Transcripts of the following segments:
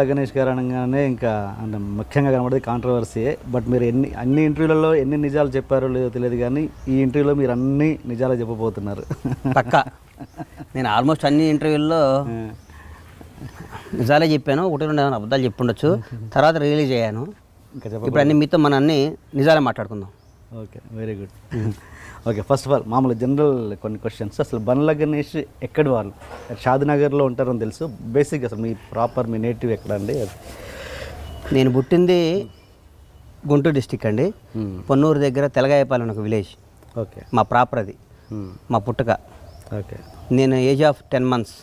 గణేష్ గారు అనగానే ఇంకా అంటే ముఖ్యంగా కనబడేది కాంట్రవర్సీయే. బట్ మీరు అన్ని ఇంటర్వ్యూలలో ఎన్ని నిజాలు చెప్పారో లేదో తెలియదు, కానీ ఈ ఇంటర్వ్యూలో మీరు అన్ని నిజాలు చెప్పబోతున్నారు. పక్కా నేను ఆల్మోస్ట్ అన్ని ఇంటర్వ్యూల్లో నిజాలే చెప్పాను, ఒకటి రెండు అబద్ధాలు చెప్పుండొచ్చు, తర్వాత రిలీజ్ అయ్యాను. ఇంకా ఇప్పుడు అన్ని మీతో మన అన్ని నిజాలే మాట్లాడుకుందాం. Okay, very good. Okay, first of all మామూలు జనరల్ కొన్ని క్వశ్చన్స్. అసలు బండ్ల గణేష్ ఎక్కడి వాళ్ళు? షాద్నగర్లో ఉంటారని తెలుసు. బేసిక్ అసలు మీ ప్రాపర్ మీ నేటివ్ ఎక్కడ అండి? నేను పుట్టింది గుంటూరు డిస్టిక్ అండి, పొన్నూరు దగ్గర తెలగాయపాలెం ఒక విలేజ్. ఓకే, మా ప్రాపర్ అది మా పుట్టుక. ఓకే, నేను ఏజ్ ఆఫ్ 10 months,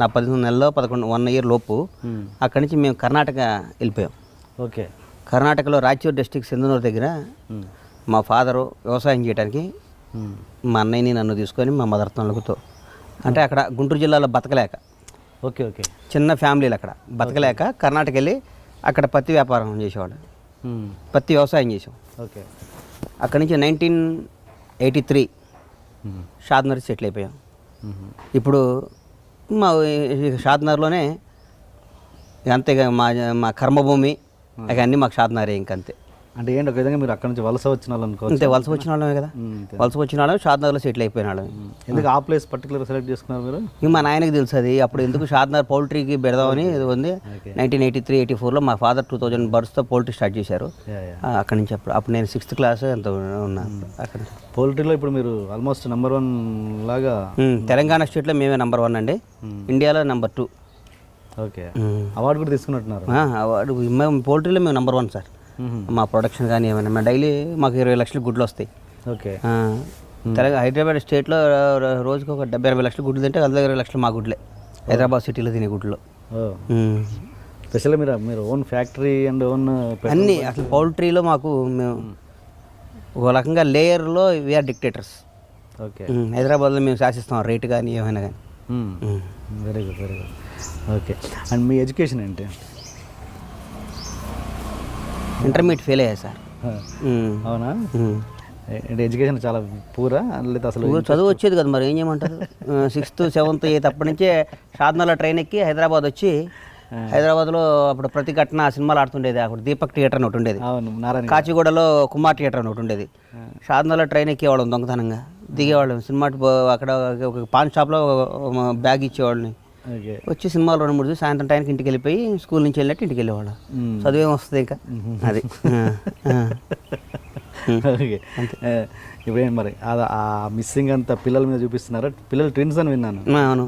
నా 11 నెలల్లో 1 year లోపు అక్కడి నుంచి మేము కర్ణాటక వెళ్ళిపోయాం. ఓకే, కర్ణాటకలో రాయచూరు డిస్టిక్ సింధనూరు దగ్గర మా ఫాదరు వ్యవసాయం చేయడానికి మా అన్నయ్యని నన్ను తీసుకొని మా మదర్ తొలగుతో, అంటే అక్కడ గుంటూరు జిల్లాలో బతకలేక, ఓకే, ఓకే, చిన్న ఫ్యామిలీలు అక్కడ బతకలేక కర్ణాటక వెళ్ళి అక్కడ పత్తి వ్యాపారం చేసేవాడు, పత్తి వ్యవసాయం చేసాం. ఓకే, అక్కడి నుంచి 1983 షాద్నగర్ సెటిల్ అయిపోయాం. ఇప్పుడు మా షాద్నగర్లోనే అంతేగా మా కర్మభూమి అన్నీ మాకు షాద్నగరే ఇంకంతే. అంటే ఏంటి ఒక విధంగా మీరు అక్కడ నుంచి వలస వచ్చిన వాళ్ళు అనుకోవచ్చు. అంతే, వలస వచ్చిన వాళ్ళమే కదా, వలస వచ్చిన వాళ్ళమే షాద్నగర్లో సెటిల్ అయిపోయిన వాళ్ళమే. ఎందుకు ఆ ప్లేస్ పర్టికులర్ సెలెక్ట్ చేసుకున్నారు మీరు? మా నాయనకి తెలుసు అది. అప్పుడు ఎందుకు షాద్నగర్ పౌల్ట్రీకి పెడదామని ఇది ఉంది. 1983-84లో మా ఫాదర్ 2000 బర్డ్స్తో పౌల్ట్రీ స్టార్ట్ చేశారు. అక్కడి నుంచి అప్పుడు నేను 6th class ఎంత ఉన్నాను. అక్కడ పౌల్ట్రీలో ఇప్పుడు మీరు ఆల్మోస్ట్ నెంబర్ 1 లాగా. తెలంగాణ స్టేట్లో మేమే నెంబర్ 1 అండి, ఇండియాలో నెంబర్ 2. ఓకే, అవార్డు కూడా తీసుకున్నట్టున్నారు. అవార్డు మేము పౌల్ట్రీలో మేము నెంబర్ 1 సార్. మా ప్రొడక్షన్ కానీ ఏమైనా మేము డైలీ మాకు 20 లక్షల గుడ్లు వస్తాయి. ఓకే, హైదరాబాద్ స్టేట్లో రోజుకి ఒక 70-80 లక్షల గుడ్లు తింటే అందులో 20 లక్షలు మా గుడ్లే హైదరాబాద్ సిటీలో తినే గుడ్లు. స్పెషల్గా మీరు ఓన్ ఫ్యాక్టరీ అండ్ ఓన్ అన్నీ అసలు పౌల్ట్రీలో మాకు మేము ఒక రకంగా లేయర్లో వీఆర్ డిక్టేటర్స్. ఓకే, హైదరాబాద్లో మేము శాసిస్తాం రేటు కానీ ఏమైనా కానీ. Very good, very good. Okay, and me education ఏంటి? ఇంటర్మీడియట్ ఫెయిల్ అయ్యా సార్. అవునా? అంటే ఎడ్యుకేషన్ చాలా పూరా లేదా? అసలు చదువు వచ్చేది కదా, మరి ఏం చేయమంటారు. 6th, 7th, 8th అప్పటి నుంచే షాద్నగర్లో ట్రైన్ ఎక్కి హైదరాబాద్ వచ్చి, హైదరాబాద్లో అప్పుడు ప్రతిఘటన సినిమాలు ఆడుతుండేది. అప్పుడు దీపక్ థియేటర్ అని ఒకటి ఉండేది, కాచిగూడలో కుమార్ థియేటర్ అని ఒకటి ఉండేది. షాద్నగర్లో ట్రైన్ ఎక్కేవాళ్ళం దొంగతనంగా, దిగేవాళ్ళం సినిమా. అక్కడ ఒక పాన్ షాప్లో బ్యాగ్ ఇచ్చేవాళ్ళని, వచ్చి సినిమాలు 2-3 సాయంత్రం టైంకి ఇంటికి వెళ్ళిపోయి స్కూల్ నుంచి వెళ్ళినట్టు ఇంటికి వెళ్ళేవాళ్ళం. చదువేం వస్తుంది ఇంకా అది. ఓకే, ఇప్పుడేం మరి ఆ మిస్సింగ్ అంతా పిల్లల మీద చూపిస్తున్నారా? పిల్లలు ట్విన్స్ అని విన్నాను. అవును,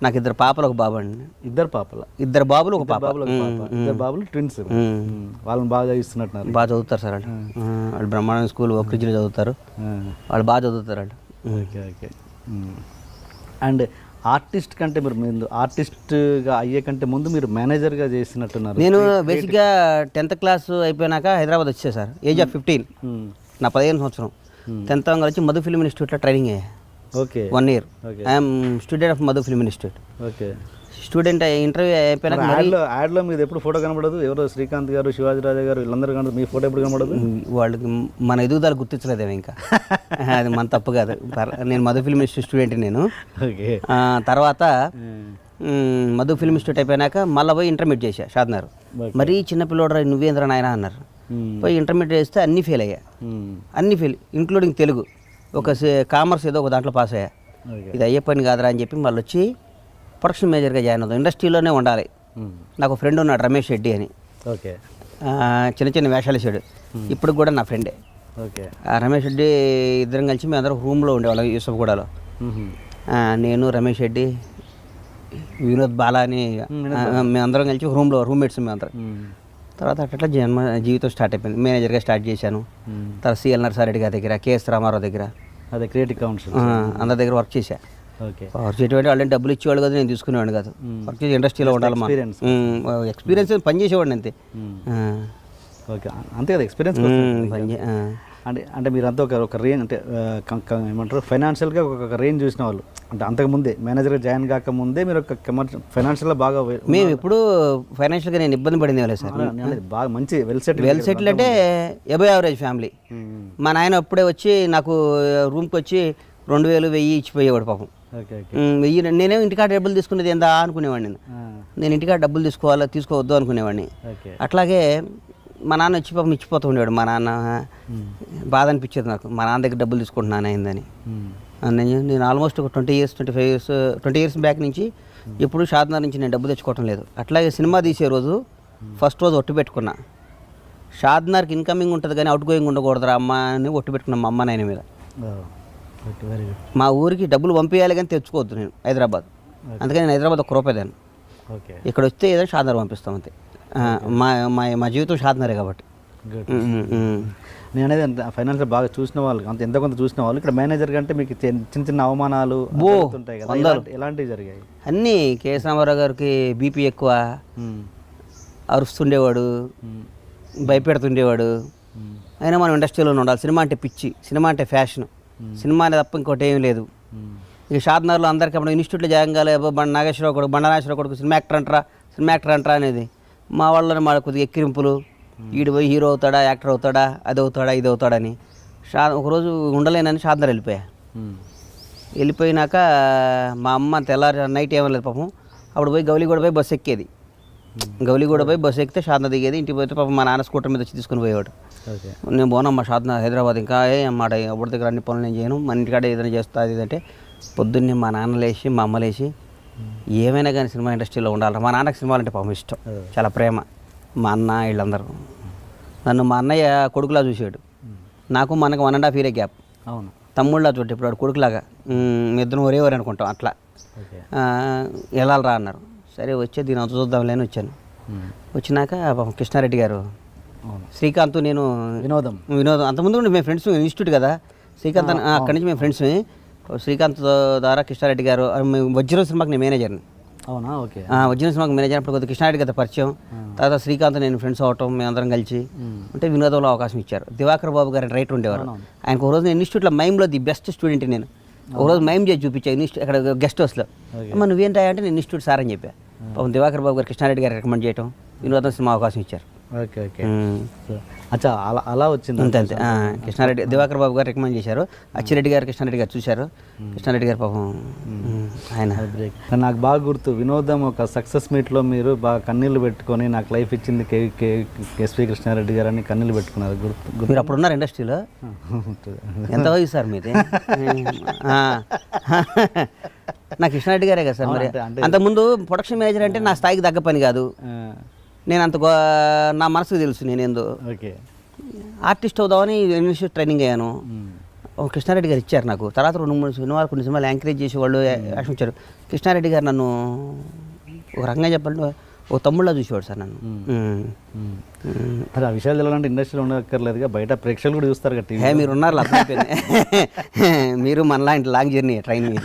నాకు 2 పాపలు 1 బాబు అండి. 2 పాపలు? 2 బాబులు 1 పాప. 2 బాబులు ట్విన్స్. వాళ్ళని బాగా చదివిస్తున్నట్టున్నారు. బాగా చదువుతారు సార్ వాళ్ళు. వాళ్ళు బ్రహ్మాండ స్కూల్ ఒక్కరిజిలో చదువుతారు, వాళ్ళు బాగా చదువుతారు వాళ్ళు. Okay, okay. అండ్ ఆర్టిస్ట్ కంటే మీరు ఆర్టిస్ట్గా అయ్యే కంటే ముందు మీరు మేనేజర్గా చేసినట్టున్నారు. నేను బేసిక్గా 10th class అయిపోయినాక హైదరాబాద్ వచ్చే సార్, ఏజ్ ఆఫ్ 15, నా 15 సంవత్సరం. 10th వచ్చి మధు ఫిల్మ్ ఇన్స్టిట్యూట్లో ట్రైనింగ్ అయ్యా. Okay, 1 year. I'm student of Madhu film institute. Okay, student interview అయిపోయినాక యాడ్లో మీద ఎప్పుడు ఫోటో కనబడదు? ఎవరో శ్రీకాంత్ గారు, శివాజీ రాజా గారు వీళ్ళందరూ కనబడదు, మీ ఫోటో ఎప్పుడు కనబడదు? వాళ్ళకి మన ఎదుగుదల గుర్తించలేదేమో ఇంకా. అది మన తప్పు కాదు. నేను మధు ఫిల్మ్ ఇన్స్టిట్యూట్ స్టూడెంట్ నేను. ఓకే, తర్వాత మధు ఫిల్మ్ ఇన్స్టిట్యూట్ అయిపోయినాక మళ్ళీ పోయి ఇంటర్మీడియట్ చేశా షాద్నగర్. మరీ చిన్నపిల్లోడరా నువ్వేంద్ర నాయన అన్నారు. పోయి ఇంటర్మీడియట్ చేస్తే అన్నీ ఫెయిల్ అయ్యా, అన్నీ ఫెయిల్, ఇంక్లూడింగ్ తెలుగు. ఒక కామర్స్ ఏదో ఒక దాంట్లో పాస్ అయ్యా. ఇది అయ్యే పని కాదురా అని చెప్పి మళ్ళీ వచ్చి ప్రొడక్షన్ మేనేజర్గా జాయిన్ అవుతాం. ఇండస్ట్రీలోనే ఉండాలి. నాకు ఫ్రెండ్ ఉన్నాడు రమేష్ రెడ్డి అని. ఓకే, చిన్న చిన్న వేషాలు వేసాడు, ఇప్పుడు కూడా నా ఫ్రెండే. ఓకే, రమేష్ రెడ్డి ఇద్దరం కలిసి మేము అందరం రూమ్లో ఉండేవాళ్ళం యూసఫ్గూడలో. నేను, రమేష్ రెడ్డి, వినోద్ బాలా అని మేమందరం కలిసి రూమ్లో రూమ్మేట్స్ మేమందరం. తర్వాత అట్లా జీవితం స్టార్ట్ అయిపోయింది. మేనేజర్గా స్టార్ట్ చేశాను. తర్వాత సిఎల్ నర్సారెడ్డి గారి దగ్గర, కేఎస్ రామారావు దగ్గర, అదే క్రియేటివ్ కౌన్సిల్ అందరి దగ్గర వర్క్ చేశా. ఓకే, వర్క్ చేసేవాడు వాళ్ళని డబ్బులు ఇచ్చేవాడు కదా, నేను తీసుకునేవాడు కాదు. వర్క్ చేసి ఇండస్ట్రీలో ఉండాలి. ఎక్స్పీరియన్స్ పని చేసేవాడిని అంతే. ఓకే, అంతే కదా ఎక్స్పీరియన్స్. అంటే మీరంతా ఒక రేంజ్, అంటే ఏమంటారు, ఫైనాన్షియల్గా ఒక రేంజ్ చూసిన వాళ్ళు. అంటే అంతకుముందే మేనేజర్గా జాయిన్ కాకముందే మీరు ఒక ఫైనాన్షియల్గా బాగా. మేము ఎప్పుడు ఫైనాన్షియల్గా నేను ఇబ్బంది పడింది లేదు సార్. బాగా మంచి వెల్ సెటిల్ అంటే అబవ్ యావరేజ్ ఫ్యామిలీ. మా నాయన అప్పుడే వచ్చి నాకు రూమ్కి వచ్చి 2000 1000 ఇచ్చిపోయేవాడు పాపం. Okay okay. నేనేం ఇంటికాడ డబ్బులు తీసుకునేది ఏందా అనుకునేవాడిని. నేను ఇంటికాడ డబ్బులు తీసుకోవద్దు అనుకునేవాడిని. ఓకే. అట్లాగే మా నాన్న వచ్చి పాపం ఇచ్చిపోతూ ఉండేవాడు. మా నాన్న బాధ అనిపించేది నాకు, మా నాన్న దగ్గర డబ్బులు తీసుకుంటున్నాను అయిందని. నేను ఆల్మోస్ట్ ఒక 20 ఇయర్స్ బ్యాక్ నుంచి ఎప్పుడు షాద్నగర్ నుంచి నేను డబ్బు తెచ్చుకోవటం లేదు. అట్లాగే సినిమా తీసే రోజు ఫస్ట్ రోజు ఒట్టు పెట్టుకున్నా, షాద్నగర్కి ఇన్కమింగ్ ఉంటుంది కానీ అవుట్ గోయింగ్ ఉండకూడదురా అమ్మ అని ఒట్టు పెట్టుకున్నా మా అమ్మ నాయన మీద. Very good. మా ఊరికి డబ్బులు పంపించాలి కానీ తెచ్చుకోవద్దు నేను హైదరాబాద్. అందుకని నేను హైదరాబాద్ ఒక రూపాయి దాన్ని. ఓకే. ఇక్కడ వస్తే ఏదైనా షాద్నగర్ పంపిస్తాం అంతే. మా జీవితం షాద్నగరే కాబట్టి. గుడ్. నేను అనేది ఫైనాన్షియల్ బాగా చూసిన వాళ్ళు, అంత ఎంత కొంత చూసిన వాళ్ళు ఇక్కడ మేనేజర్ కంటే మీకు చిన్న చిన్న అవమానాలు ఉంటాయి కదా, ఎలాంటివి జరిగాయి? అన్నీ కేఎస్ రామారావు గారికి బీపీ ఎక్కువ, అరుస్తుండేవాడు, భయపెడుతుండేవాడు. అయినా మనం ఇండస్ట్రీలోనే ఉండాలి. సినిమా అంటే పిచ్చి, సినిమా అంటే ఫ్యాషన్, సినిమా అనేది తప్ప ఇంకోటి ఏం లేదు. ఇక షాద్నగర్లో అందరికీ అప్పుడు ఇన్స్టిట్యూట్లో జాయిన్ కాలే, నాగేశ్వరరావు కొడుకు, నాగేశ్వరరావు కొడుకు సినిమా యాక్టర్ అంటారా అనేది మా వాళ్ళని మా కొద్దిగా ఎక్కిరింపులు. ఈడు పోయి హీరో అవుతాడా, యాక్టర్ అవుతాడా, అది అవుతాడా, ఇది అవుతాడని. ఒకరోజు ఉండలేనని షాద్నగర్ వెళ్ళిపోయినాక మా అమ్మ తెల్లారి నైట్ ఏమలేదు పాపం. అప్పుడు పోయి గౌలిగూడ పోయి బస్సు ఎక్కేది. గౌలిగూడ పోయి బస్సు ఎక్కితే షాద్నగర్ దిగేది. ఇంటికి పోతే పాపం మా నాన్న స్కూటర్ మీద వచ్చి తీసుకుని పోయేవాడు. నేను పోనమ్మా షాద్నగర్ హైదరాబాద్, ఇంకా అన్నమాట అప్పుడు దగ్గర అన్ని పనులు నేను చేయను, మన ఇంటికాడ ఏదైనా చేస్తా అది అంటే. పొద్దున్నే మా నాన్న లేచి మా అమ్మ లేచి ఏమైనా కానీ సినిమా ఇండస్ట్రీలో ఉండాలి. మా నాన్నకి సినిమాలు అంటే పాపం ఇష్టం, చాలా ప్రేమ. మా అన్న వీళ్ళందరూ నన్ను మా అన్నయ్య కొడుకులా చూసాడు. నాకు మా అన్నకు 1.5 year గ్యాప్. అవును. తమ్ముళ్ళ చోటు ఇప్పుడు వాడు కొడుకులాగా, ఇద్దరం ఒరే అనుకుంటాం అట్లా. వెళ్ళాలరా అన్నారు. సరే వచ్చే దీని అంత చూద్దాంలే అని వచ్చాను. వచ్చినాక కృష్ణారెడ్డి గారు, శ్రీకాంత్, నేను వినోదం అంతకుముందు మేము ఫ్రెండ్స్, ఇన్స్టిట్యూట్ కదా శ్రీకాంత్, అక్కడి నుంచి మేము ఫ్రెండ్స్. శ్రీకాంత్ ద్వారా కృష్ణారెడ్డి గారు, వజ్రం సినిమాకి నేను మేనేజర్ని. అవునా? ఓకే. వజ్రం సినిమాకి మేనేజర్. అప్పుడు కొద్దిగా కృష్ణారెడ్డి గారి పరిచయం. తర్వాత శ్రీకాంత్ నేను ఫ్రెండ్స్ అవటం, మేమందరం కలిసి అంటే వినోదంలో అవకాశం ఇచ్చారు. దివాకర్ బాబు గారు రైటర్ ఉండేవారు. ఆయనకు ఒక రోజు నేను ఇన్స్టిట్యూట్లో మైమ్లో ది బెస్ట్ స్టూడెంట్ నేను. ఒకరోజు మైమ్ చేసి చూపించాను అక్కడ గెస్ట్ హౌస్లో. అమ్మ నువ్వేంటా అంటే నేను ఇన్స్టిట్యూట్ సార్ అని చెప్పా. పాపం దివాకర్ బాబు గారు కృష్ణారెడ్డి గారు రికమెండ్ చేయటం, వినోదం సినిమా అవకాశం ఇచ్చారు. Okay okay. అచ్చా, అలా వచ్చింది. అంతే అంతే. కృష్ణారెడ్డి, దివాకర్ బాబు గారు రికమెండ్ చేశారు. అచ్చిరెడ్డి గారు, కృష్ణారెడ్డి గారు చూశారు. కృష్ణారెడ్డి గారు పాపం ఆయన. నాకు బాగా గుర్తు, వినోదం ఒక సక్సెస్ మీట్లో మీరు బాగా కన్నీళ్ళు పెట్టుకొని నాకు లైఫ్ ఇచ్చింది ఎస్వి కృష్ణారెడ్డి గారు అని కన్నీళ్ళు పెట్టుకున్నారు. గుర్తు. మీరు అప్పుడు ఉన్నారు ఇండస్ట్రీలో? ఎంత వయసు సార్ మీది? నా కృష్ణారెడ్డి గారే కదా సార్. మరి అంతకుముందు ప్రొడక్షన్ మేనేజర్ అంటే నా స్థాయికి తగ్గ పని కాదు. నేను అంత నా మనసుకు తెలుసు నేనేందో. ఓకే. ఆర్టిస్ట్ అవుదామని ఇన్స్టిట్యూట్ ట్రైనింగ్ అయ్యాను. కృష్ణారెడ్డి గారు ఇచ్చారు నాకు. తర్వాత 2-3 సినిమాలు, కొన్ని సినిమాలు యాంకరేజ్ చేసి వాళ్ళు యాక్షన్ ఇచ్చారు. కృష్ణారెడ్డి గారు నన్ను ఒక రకంగా చెప్పాలంటే ఓ తమ్ముళ్ళ చూసేవాడు సార్ నన్ను. మరి ఆ విషయాలు తెలాలంటే ఇండస్ట్రీలో ఉండక్కర్లేదుగా, బయట ప్రేక్షకులు కూడా చూస్తారు కదా. మీరు ఉన్నారు అర్థమైపోయింది. మీరు మనలా లాంగ్ జర్నీ ట్రైన్ మీద.